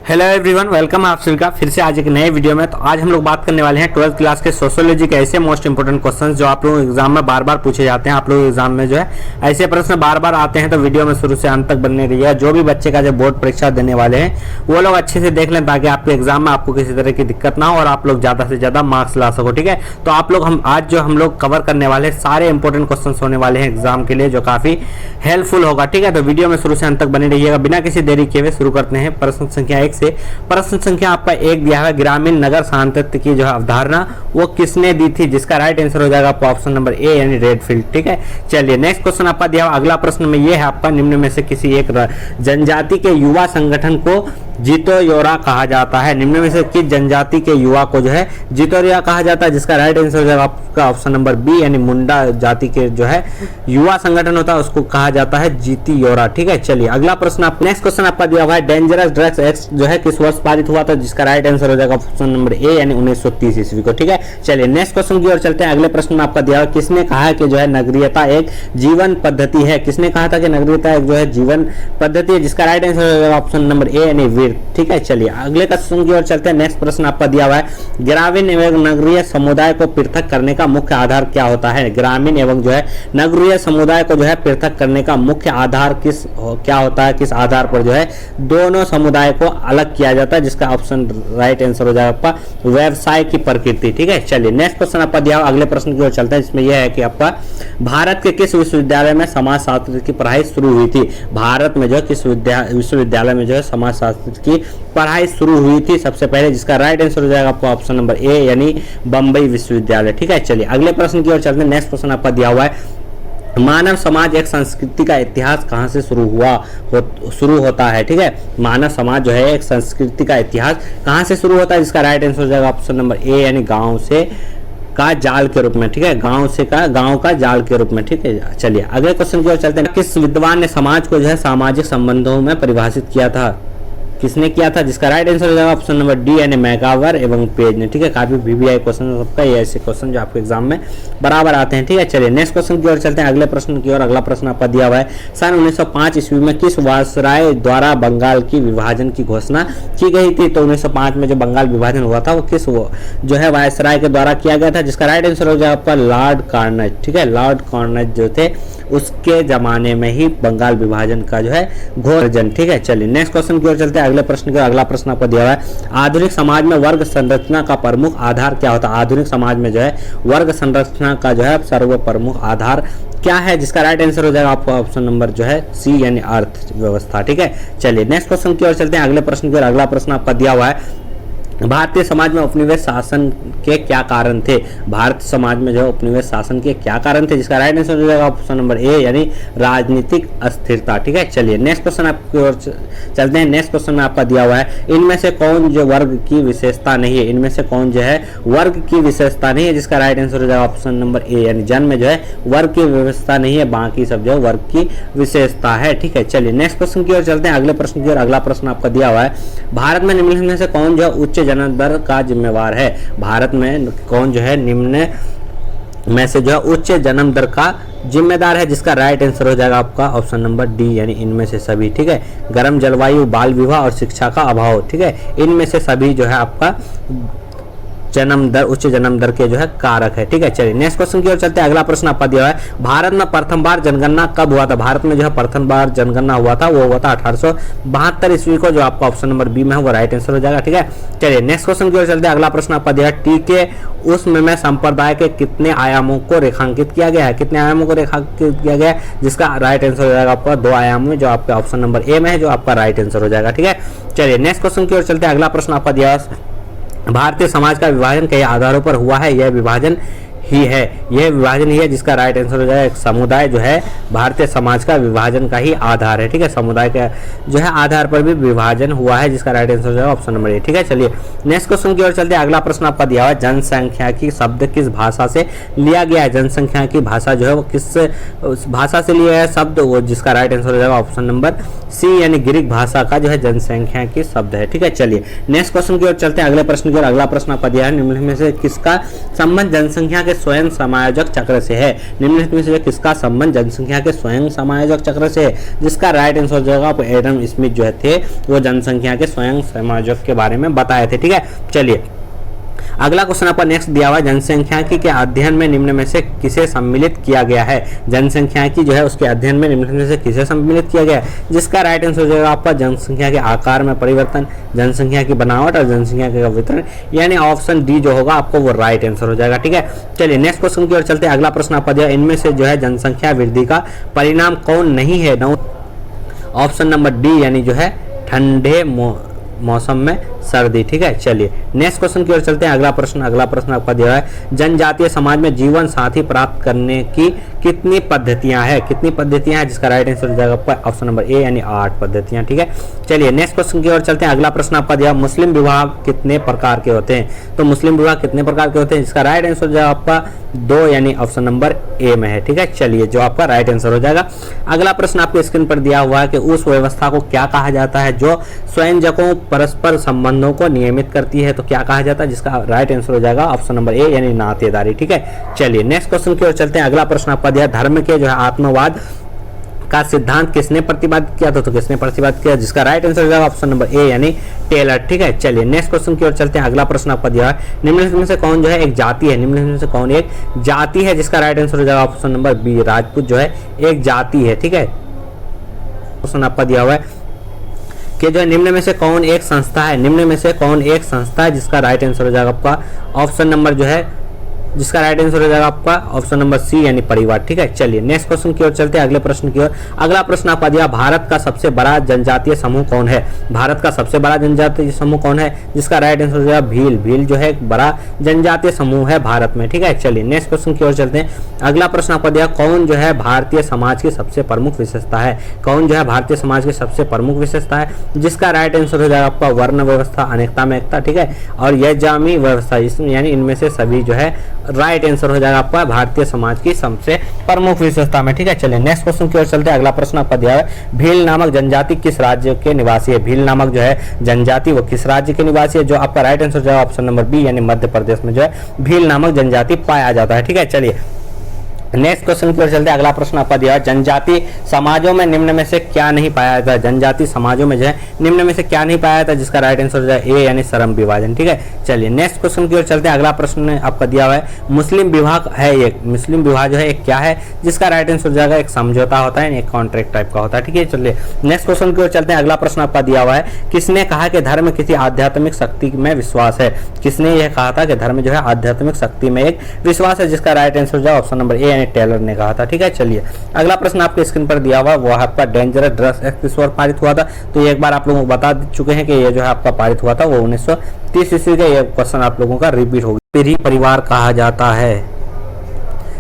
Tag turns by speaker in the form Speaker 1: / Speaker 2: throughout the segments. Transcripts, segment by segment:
Speaker 1: Hello everyone, welcome आप सभी का फिर से आज एक नए वीडियो में। तो आज हम लोग बात करने वाले हैं 12th क्लास के सोशियोलॉजी के ऐसे मोस्ट इंपोर्टेंट क्वेश्चंस जो आप लोगों एग्जाम में बार बार पूछे जाते हैं। आप लोग एग्जाम में जो है ऐसे प्रश्न बार बार आते हैं, तो वीडियो में शुरू से अंत तक बनने रहिएगा। जो भी बच्चे का जो बोर्ड परीक्षा देने वाले हैं वो लोग अच्छे से देख लें, ताकि आपके एग्जाम में आपको किसी तरह की दिक्कत ना हो और आप लोग ज्यादा से ज्यादा मार्क्स ला सको। ठीक है, तो आप लोग हम लोग कवर करने वाले सारे इंपॉर्टेंट क्वेश्चन होने वाले हैं एग्जाम के लिए, जो काफी हेल्पफुल होगा। ठीक है, तो वीडियो में शुरू से अंत तक बने रहिएगा। बिना किसी देरी किए हुए शुरू करते हैं प्रश्न संख्या 1 से। प्रश्न संख्या आपका 1 दिया है, ग्रामीण नगर सांतत्य की जो है अवधारणा वो किसने दी थी, जिसका राइट आंसर हो जाएगा आपका ऑप्शन नंबर ए यानी रेडफील्ड। ठीक है, चलिए नेक्स्ट क्वेश्चन आपका दिया हुआ अगला प्रश्न में ये है आपका, निम्न में से किसी एक जनजाति के युवा संगठन को जितोयोरा कहा जाता है। निम्न में से किस जनजाति के युवा को जो है जितोयोरा कहा जाता है, जिसका राइट आंसर हो जाएगा आपका ऑप्शन नंबर बी यानी मुंडा जाति के जो है युवा संगठन होता है उसको कहा जाता है जितोयोरा। ठीक है, चलिए अगला प्रश्न नेक्स्ट क्वेश्चन आपका दिया हुआ है, डेंजरस ड्रग्स एक्ट जो है किस वर्ष पारित हुआ था, जिसका राइट आंसर हो जाएगा ऑप्शन नंबर ए यानी 1930 ईस्वी को। ठीक है, चलिए नेक्स्ट क्वेश्चन की ओर चलते हैं। अगले प्रश्न में आपका दिया हुआ, किसने कहा है कि जो है नगरीयता एक जीवन पद्धति है। किसने कहा था कि नगरीयता एक जो है जीवन पद्धति है, जिसका राइट आंसर हो जाएगा ऑप्शन नंबर ए यानी वीर। ठीक है, चलिए अगले क्वेश्चन की ओर चलते हैं। नेक्स्ट प्रश्न आपका दिया हुआ है, ग्रामीण एवं नगरीय समुदाय को पृथक करने का मुख्य आधार क्या होता है। ग्रामीण एवं जो है नगरीय समुदाय को जो है पृथक करने का मुख्य आधार क्या होता है, किस आधार पर जो है दोनों समुदाय को अलग किया जाता है, जिसका ऑप्शन राइट आंसर हो जाएगा आपका व्यवसाय की प्रकृति। ठीक है, चलिए नेक्स्ट क्वेश्चन आपका दिया हुआ अगले प्रश्न की ओर चलते हैं। इसमें यह है कि आपका भारत के किस विश्वविद्यालय में समाजशास्त्र की पढ़ाई शुरू हुई थी। भारत में जो किस विश्वविद्यालय में जो है समाजशास्त्र की पढ़ाई शुरू हुई थी सबसे पहले, जिसका राइट आंसर हो जाएगा आपको ऑप्शन नंबर ए यानी बंबई विश्वविद्यालय। ठीक है, चलिए अगले प्रश्न की ओर चलते हैं। नेक्स्ट क्वेश्चन आपका दिया हुआ है, मानव समाज एक संस्कृति का इतिहास कहाँ से शुरू होता है। ठीक है, मानव समाज जो है एक संस्कृति का इतिहास कहाँ से शुरू होता है, जिसका राइट आंसर हो जाएगा ऑप्शन नंबर ए यानी गांव से का जाल के रूप में। ठीक है, गांव का जाल के रूप में। ठीक है, चलिए अगले क्वेश्चन की ओर चलते हैं। किस विद्वान ने समाज को जो है सामाजिक संबंधों में परिभाषित किया था, किसने किया था, जिसका राइट आंसर हो जाएगा ऑप्शन नंबर डी यानी मैकावर एवं पेज ने। ठीक है, काफी वीवीआई क्वेश्चन सबका ये ऐसे क्वेश्चन जो आपके एग्जाम में बराबर आते हैं। ठीक है, चलिए नेक्स्ट क्वेश्चन की ओर चलते हैं अगले प्रश्न की ओर। अगला प्रश्न आपका दिया हुआ है, सन 1905 ईस्वी में किस वायसराय द्वारा बंगाल की विभाजन की घोषणा की गई थी। तो 1905 में जो बंगाल विभाजन हुआ था वो किस जो है वायसराय के द्वारा किया गया था, जिसका राइट आंसर हो जाएगा आपका लॉर्ड कार्नज। ठीक है, लॉर्ड कार्नज जो थे उसके जमाने में ही बंगाल विभाजन का जो है घोषण। ठीक है, चलिए नेक्स्ट क्वेश्चन की ओर चलते हैं अगले प्रश्न की ओर। अगला प्रश्न आपको दिया हुआ है, आधुनिक समाज में वर्ग संरचना का प्रमुख आधार क्या होता है। आधुनिक समाज में जो है वर्ग संरचना का जो है सर्व प्रमुख आधार क्या है, जिसका राइट आंसर हो जाएगा आपको ऑप्शन नंबर जो है सी यानी अर्थव्यवस्था। ठीक है, चलिए नेक्स्ट क्वेश्चन की ओर चलते हैं अगले प्रश्न की ओर। अगला प्रश्न आपका दिया हुआ है, भारतीय समाज में उपनिवेश शासन के क्या कारण थे। भारतीय समाज में जो उपनिवेश शासन के क्या कारण थे, जिसका राइट आंसर हो जाएगा ऑप्शन नंबर ए यानी राजनीतिक अस्थिरता। ठीक है, चलिए नेक्स्ट क्वेश्चन आपकी ओर चलते हैं। नेक्स्ट क्वेश्चन में आपका दिया हुआ है, इनमें से कौन जो वर्ग की विशेषता नहीं है। इनमें से कौन जो है वर्ग की विशेषता नहीं है, जिसका राइट आंसर हो जाएगा ऑप्शन नंबर ए यानी जन्म में जो है वर्ग की व्यवस्था नहीं है, बाकी सब जो है वर्ग की विशेषता है। ठीक है, चलिए नेक्स्ट क्वेश्चन की ओर चलते हैं अगले प्रश्न की ओर। अगला प्रश्न आपका दिया हुआ है, भारत में निम्नलिखित में से कौन जो है उच्च जन्म दर का जिम्मेवार है। भारत में कौन जो है निम्न में से जो है उच्च जन्म दर का जिम्मेदार है, जिसका राइट आंसर हो जाएगा आपका ऑप्शन नंबर डी यानी इनमें से सभी। ठीक है, गर्म जलवायु, बाल विवाह और शिक्षा का अभाव। ठीक है, इनमें से सभी जो है आपका उच्च जन्म दर के जो है कारक है। ठीक है, चलिए नेक्स्ट क्वेश्चन की ओर चलते हैं। अगला प्रश्न आपका दिया है, भारत में प्रथम बार जनगणना कब हुआ था। भारत में जो है प्रथम बार जनगणना हुआ था वो हुआ था 1872 ईस्वी को, जो आपका ऑप्शन नंबर बी में है वो राइट आंसर हो जाएगा। ठीक है, चलिए नेक्स्ट क्वेश्चन की ओर चलते हैं। अगला प्रश्न आपका दिया है, टी के उसमें संप्रदाय के कितने आयामों को रेखांकित किया गया है। कितने आयामों को रेखांकित किया गया है, जिसका राइट आंसर हो जाएगा आपका 2 आयाम में, जो आपका ऑप्शन नंबर ए में है, जो आपका राइट आंसर हो जाएगा। ठीक है, चलिए नेक्स्ट क्वेश्चन की ओर चलते हैं। अगला प्रश्न आपका दिया है, भारतीय समाज का विभाजन कई आधारों पर हुआ है। यह विभाजन ही है, जिसका राइट आंसर हो जाएगा एक समुदाय जो है भारतीय समाज का विभाजन का ही आधार है। ठीक है, समुदाय का जो है आधार पर भी विभाजन हुआ है, जिसका राइट आंसर हो जाएगा ऑप्शन नंबर ए। ठीक है, चलिए नेक्स्ट क्वेश्चन की ओर चलते हैं। अगला प्रश्न आपका दिया हुआ है, जनसंख्या की शब्द किस भाषा से लिया गया है। जनसंख्या की भाषा जो है वो किस भाषा से लिया है शब्द, वो जिसका राइट आंसर हो जाएगा ऑप्शन नंबर सी यानी ग्रीक भाषा का जो है जनसंख्या की शब्द है। ठीक है, चलिए नेक्स्ट क्वेश्चन की ओर चलते हैं अगले प्रश्न की ओर। अगला प्रश्न आपका दिया है, निम्नलिखित में से किसका संबंध जनसंख्या के के स्वयं समायोजक चक्र से है। निम्नलिखित में से किसका संबंध जनसंख्या के स्वयं समायोजक चक्र से है, जिसका राइट आंसर हो जाएगा। आपको एडम स्मिथ जो थे वो जनसंख्या के स्वयं समायोजक के बारे में बताए थे। ठीक है, चलिए अगला क्वेश्चन आपका नेक्स्ट दिया हुआ है, जनसंख्याकी के अध्ययन में निम्न में से किसे सम्मिलित किया गया है। जनसंख्याकी जो है उसके अध्ययन में निम्न में से किसे सम्मिलित किया गया है, जिसका राइट आंसर हो जाएगा आपका जनसंख्या के आकार में परिवर्तन, जनसंख्या की बनावट और जनसंख्या का वितरण, यानी ऑप्शन डी जो होगा आपको वो राइट आंसर हो जाएगा। ठीक है, चलिए नेक्स्ट क्वेश्चन की ओर चलते हैं। अगला प्रश्न आपका दिया, इनमें से जो है जनसंख्या वृद्धि का परिणाम कौन नहीं है। ऑप्शन नंबर डी यानी जो है ठंडे मौसम में सर्दी। ठीक है, चलिए नेक्स्ट क्वेश्चन की ओर चलते हैं। अगला प्रश्न आपका दिया है, जनजातीय समाज में जीवन साथी प्राप्त करने की कितनी पद्धतियां हैं। कितनी पद्धतियां हैं, जिसका राइट आंसर हो जाएगा आपका ऑप्शन नंबर ए यानी 8 पद्धतियां। ठीक है, चलिए नेक्स्ट क्वेश्चन की ओर चलते हैं। अगला प्रश्न आपका दिया, मुस्लिम विवाह कितने प्रकार के होते हैं। तो मुस्लिम विवाह कितने प्रकार के होते हैं, जिसका राइट आंसर हो जाएगा आपका 2 यानी ऑप्शन नंबर ए में है। ठीक है, चलिए जो आपका राइट आंसर हो जाएगा। अगला प्रश्न आपके स्क्रीन पर दिया हुआ है कि उस व्यवस्था को क्या कहा जाता है जो स्वयंजकों परस्पर संबंधों को नियमित करती है। तो क्या कहा जाता है, जिसका राइट आंसर हो जाएगा ऑप्शन नंबर ए यानी नातेदारी। ठीक है, चलिए नेक्स्ट क्वेश्चन की ओर चलते हैं। अगला प्रश्न आपका दिया, धर्म के जो है आत्मवाद का सिद्धांत किसने प्रतिपादित किया था। तो किसने प्रतिपादित किया, जिसका राइट आंसर हो जाएगा ऑप्शन नंबर ए यानी टेलर। ठीक है, चलिए नेक्स्ट क्वेश्चन की ओर चलते हैं। अगला प्रश्न आपका दिया है, निम्नलिखित में से कौन जो है एक जाति है। निम्नलिखित में से कौन एक जाति है, जिसका राइट आंसर हो जाएगा ऑप्शन नंबर बी, राजपूत जो है एक जाति है। ठीक है, क्वेश्चन आपका दिया हुआ है कि जो निम्न में से कौन एक संस्था है। निम्न में से कौन एक संस्था है, जिसका राइट आंसर हो जाएगा आपका ऑप्शन नंबर जो है, जिसका राइट आंसर हो जाएगा आपका ऑप्शन नंबर सी यानी परिवार। ठीक है, चलिए नेक्स्ट क्वेश्चन की ओर चलते हैं। अगले प्रश्न की ओर। अगला प्रश्न आपका दिया, भारत का सबसे बड़ा जनजातीय समूह कौन है। भारत का सबसे बड़ा जनजातीय समूह कौन है, जिसका राइट आंसर हो जाएगा भील। भील जो है एक बड़ा जनजातीय समूह है भारत में। ठीक है, चलिए नेक्स्ट क्वेश्चन की ओर चलते हैं। अगला प्रश्न आपका दिया, कौन जो है भारतीय समाज की सबसे प्रमुख विशेषता है। कौन जो है भारतीय समाज की सबसे प्रमुख विशेषता है, जिसका राइट आंसर हो जाएगा आपका वर्ण व्यवस्था, अनेकता में एकता। ठीक है, और यह जामी व्यवस्था, यानी इनमें से सभी जो है राइट आंसर हो जाएगा आपका भारतीय समाज की सबसे प्रमुख विशेषता में। ठीक है, चलिए नेक्स्ट क्वेश्चन की ओर चलते हैं। अगला प्रश्न आपका दिया है, भील नामक जनजाति किस राज्य के निवासी है। भील नामक जो है जनजाति वो किस राज्य के निवासी है, जो आपका राइट आंसर हो जाएगा ऑप्शन नंबर बी यानी मध्य प्रदेश में जो है भील नामक जनजाति पाया जाता है। ठीक है, चलिए नेक्स्ट क्वेश्चन की ओर चलते हैं। अगला प्रश्न आपका दिया है, जनजाति समाजों में निम्न में से क्या नहीं पाया जाता है। जनजाति समाजों में जो है निम्न में से क्या नहीं पाया जाता, जिसका राइट आंसर हो जाए ए यानी श्रम विभाजन। ठीक है, चलिए नेक्स्ट क्वेश्चन की ओर चलते हैं। अगला प्रश्न आपका दिया हुआ है, मुस्लिम विवाह है एक, मुस्लिम विवाह जो है एक क्या है, जिसका राइट आंसर हो जाएगा एक समझौता होता है, एक कॉन्ट्रैक्ट टाइप का होता है। ठीक है, चलिए नेक्स्ट क्वेश्चन की ओर चलते हैं। अगला प्रश्न आपका दिया हुआ है, किसने कहा कि धर्म किसी आध्यात्मिक शक्ति में विश्वास है। किसने यह कहा था कि धर्म जो है आध्यात्मिक शक्ति में एक विश्वास है, जिसका राइट आंसर हो जाए ऑप्शन नंबर ए टेलर ने कहा था। ठीक है, चलिए अगला प्रश्न आपके स्क्रीन पर दिया हुआ वो आपका डेंजरस ड्रग्स एक्ट किस वर्ष पारित हुआ था। तो ये एक बार आप लोगों को बता चुके हैं कि ये जो है आपका पारित हुआ था वो 1930 ईस्वी का। ये क्वेश्चन आप लोगों का रिपीट होगा। पीढ़ी परिवार कहा जाता है।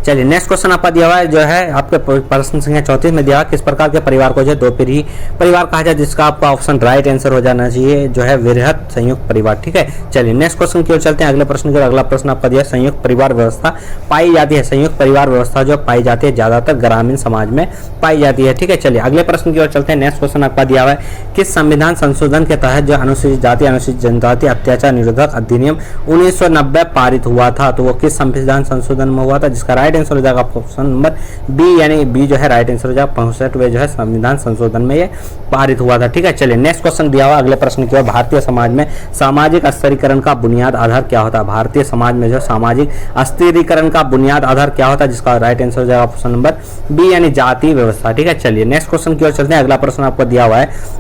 Speaker 1: चलिए नेक्स्ट क्वेश्चन आपका दिया हुआ है जो है आपके प्रश्न संख्या 34 में दिया हुआ, किस प्रकार के परिवार को जो है दो पीढ़ी परिवार कहा जाए, जिसका आपका ऑप्शन राइट आंसर हो जाना चाहिए जो है वृहत संयुक्त परिवार। ठीक है, चलिए नेक्स्ट क्वेश्चन की ओर चलते हैं। अगले प्रश्न की ओर। अगला प्रश्न आपका दिया, संयुक्त परिवार व्यवस्था पाई जाती है। संयुक्त परिवार व्यवस्था जो पाई जाती है ज्यादातर ग्रामीण समाज में पाई जाती है। ठीक है, चलिए अगले प्रश्न की ओर चलते हैं। नेक्स्ट क्वेश्चन आपका दिया हुआ है, किस संविधान संशोधन के तहत जो अनुसूचित जाति अनुसूचित जनजाति अत्याचार निरोधक अधिनियम 1990 पारित हुआ था। तो वो किस संविधान संशोधन में हुआ था, जिसका राइट आंसर हो जाएगा ऑप्शन नंबर बी यानी बी जो है राइट आंसर हो जाएगा 65वें जो है संविधान संशोधन में ये पारित हुआ था। ठीक है, चलिए नेक्स्ट क्वेश्चन दिया हुआ अगले प्रश्न की ओर। भारतीय समाज में सामाजिक स्थिरीकरण का बुनियाद आधार क्या होता है। भारतीय समाज में जो सामाजिक स्थिरीकरण का बुनियाद आधार क्या होता है, जिसका राइट आंसर हो जाएगा ऑप्शन नंबर बी यानी जाति व्यवस्था। ठीक है, चलिए नेक्स्ट क्वेश्चन की ओर चलते हैं। अगला प्रश्न आपको दिया हुआ है,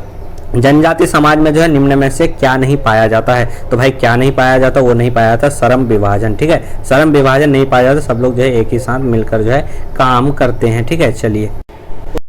Speaker 1: जनजाति समाज में जो है निम्न में से क्या नहीं पाया जाता है। तो भाई क्या नहीं पाया जाता, वो नहीं पाया जाता श्रम विभाजन। ठीक है, श्रम विभाजन नहीं पाया जाता, सब लोग जो है एक ही साथ मिलकर जो है काम करते हैं। ठीक है, चलिए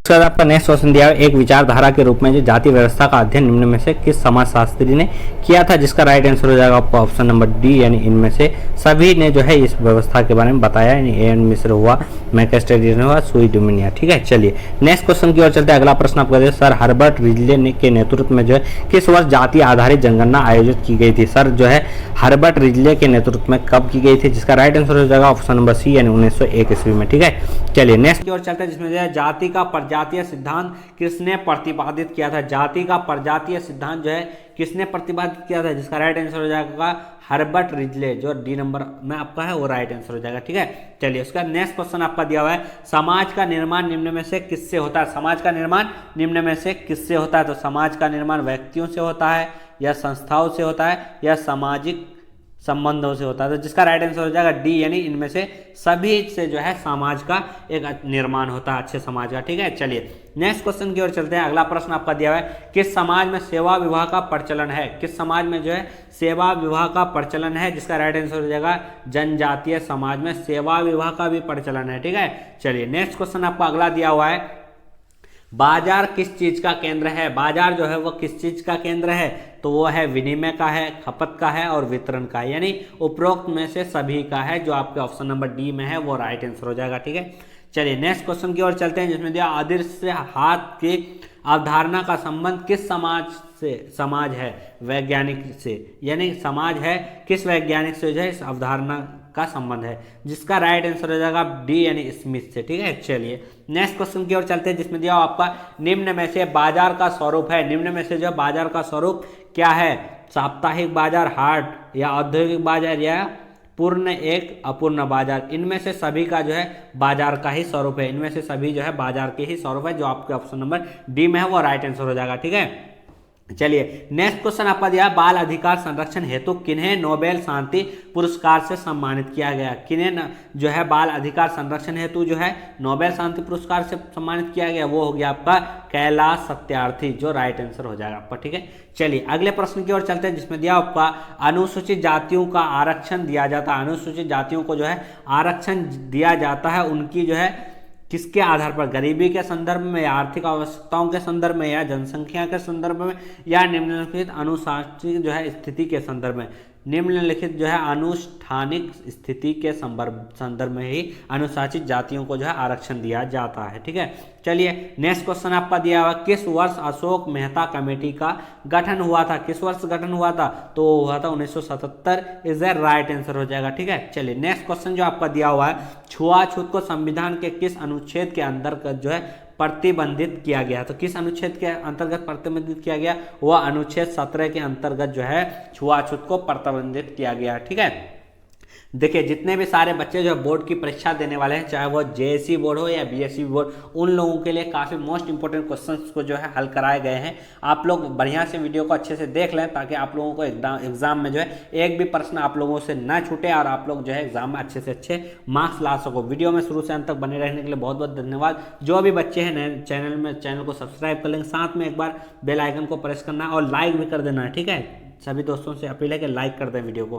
Speaker 1: उसके बाद आपका नेक्स्ट क्वेश्चन दिया है, एक विचारधारा के रूप में जो जाति व्यवस्था का अध्ययन निम्न में से किस समाजशास्त्री ने किया था, जिसका राइट आंसर हो जाएगा आपका ऑप्शन नंबर डी यानी इनमें से सभी ने जो है इस व्यवस्था के बारे में बताया। यानी एन मिश्र हुआ, मैकेस्टेरियन हुआ, सुई डुमिनिया। ठीक है, चलिए नेक्स्ट क्वेश्चन की ओर चलते हैं। अगला प्रश्न आपका दिया, सर हर्बर्ट रिजले के नेतृत्व में जो है किस वर्ष जाति आधारित जनगणना आयोजित की गई थी। सर जो है हर्बर्ट रिजले के नेतृत्व में कब की गई थी, जिसका राइट आंसर हो जाएगा ऑप्शन नंबर सी यानी 1901 ईस्वी में। ठीक है, चलिए नेक्स्ट की ओर चलते हैं, जिसमें जो है जाति का प्रजातीय सिद्धांत किसने प्रतिपादित किया था? जाति का प्रजातीय सिद्धांत जो है किसने प्रतिपादित किया था? जिसका राइट आंसर हो जाएगा हर्बर्ट रिजले, जो डी नंबर में आपका है वो राइट आंसर हो जाएगा। ठीक है, चलिए उसका नेक्स्ट क्वेश्चन आपका दिया हुआ है, समाज का निर्माण निम्न में से किससे होता है? समाज का निर्माण निम्न में से किससे होता है? तो समाज का निर्माण व्यक्तियों से होता है, या संस्थाओं से होता है, या सामाजिक संबंधों से होता है? तो जिसका राइट आंसर हो जाएगा डी, यानी इनमें से सभी से जो है समाज का एक निर्माण होता है, अच्छे समाज का। ठीक है, चलिए नेक्स्ट क्वेश्चन की ओर चलते हैं। अगला प्रश्न आपका दिया हुआ है, किस समाज में सेवा विवाह का प्रचलन है? किस समाज में जो है सेवा विवाह का प्रचलन है? जिसका राइट आंसर हो जाएगा जनजातीय समाज में सेवा विवाह का भी प्रचलन है। ठीक है, चलिए नेक्स्ट क्वेश्चन आपका अगला दिया हुआ है, बाजार किस चीज का केंद्र है? बाजार जो है वो किस चीज का केंद्र है? तो वो है विनिमय का है, खपत का है और वितरण का है, यानी उपरोक्त में से सभी का है, जो आपके ऑप्शन नंबर डी में है वो राइट आंसर हो जाएगा। ठीक है, चलिए नेक्स्ट क्वेश्चन की ओर चलते हैं, जिसमें दिया अदृश्य हाथ की अवधारणा का संबंध किस समाज से? समाज है वैज्ञानिक से, यानी समाज है किस वैज्ञानिक से जो है इस अवधारणा का संबंध है? जिसका राइट आंसर हो जाएगा डी, यानी स्मिथ से। ठीक है, चलिए नेक्स्ट क्वेश्चन की ओर चलते हैं, जिसमें दिया आपका निम्न में से बाजार का स्वरूप है। निम्न में से जो बाजार का स्वरूप क्या है? साप्ताहिक बाजार, हाट, या औद्योगिक बाजार, या पूर्ण एक अपूर्ण बाजार? इनमें से सभी का जो है बाजार का ही स्वरूप है, इनमें से सभी जो है बाजार के ही स्वरूप है, जो आपके ऑप्शन नंबर डी में है वो राइट आंसर हो जाएगा। ठीक है, चलिए नेक्स्ट क्वेश्चन आपका दिया बाल अधिकार संरक्षण हेतु किन्हें नोबेल शांति पुरस्कार से सम्मानित किया गया? किन्हें जो है बाल अधिकार संरक्षण हेतु जो है नोबेल शांति पुरस्कार से सम्मानित किया गया? वो हो गया आपका कैलाश सत्यार्थी, जो राइट आंसर हो जाएगा आपका। ठीक है, चलिए अगले प्रश्न की ओर चलते हैं, जिसमें दिया आपका अनुसूचित जातियों का आरक्षण दिया जाता है। अनुसूचित जातियों को जो है आरक्षण दिया जाता है, उनकी जो है किसके आधार पर? गरीबी के संदर्भ में, या आर्थिक आवश्यकताओं के संदर्भ में, या जनसंख्या के संदर्भ में, या निम्नलिखित अनुशासनिक जो है स्थिति के संदर्भ में? निम्नलिखित जो है अनुष्ठानिक स्थिति के संदर्भ में ही अनुसूचित जातियों को जो है आरक्षण दिया जाता है। ठीक है, चलिए नेक्स्ट क्वेश्चन आपका दिया हुआ, किस वर्ष अशोक मेहता कमेटी का गठन हुआ था? किस वर्ष गठन हुआ था? तो हुआ था 1977, इज द राइट आंसर हो जाएगा। ठीक है, चलिए नेक्स्ट क्वेश्चन जो आपका दिया हुआ है, छुआछूत को संविधान के किस अनुच्छेद के अंतर्गत जो है प्रतिबंधित किया गया? तो किस अनुच्छेद के अंतर्गत प्रतिबंधित किया गया? वह अनुच्छेद 17 के अंतर्गत जो है छुआछूत को प्रतिबंधित किया गया। ठीक है, देखिए जितने भी सारे बच्चे जो बोर्ड की परीक्षा देने वाले हैं, चाहे वो जेएससी बोर्ड हो या बीएससी बोर्ड, उन लोगों के लिए काफ़ी मोस्ट इंपॉर्टेंट क्वेश्चंस को जो है हल कराए गए हैं। आप लोग बढ़िया से वीडियो को अच्छे से देख लें, ताकि आप लोगों को एग्जाम में जो है एक भी प्रश्न आप लोगों से ना छूटे, और आप लोग जो है एग्जाम में अच्छे से अच्छे मार्क्स ला सको। वीडियो में शुरू से अंत तक बने रहने के लिए बहुत बहुत धन्यवाद। जो भी बच्चे हैं नए चैनल को सब्सक्राइब कर लेंगे, साथ में एक बार बेल आइकन को प्रेस करना है और लाइक भी कर देना है। ठीक है, सभी दोस्तों से अपील है कि लाइक कर दें वीडियो को।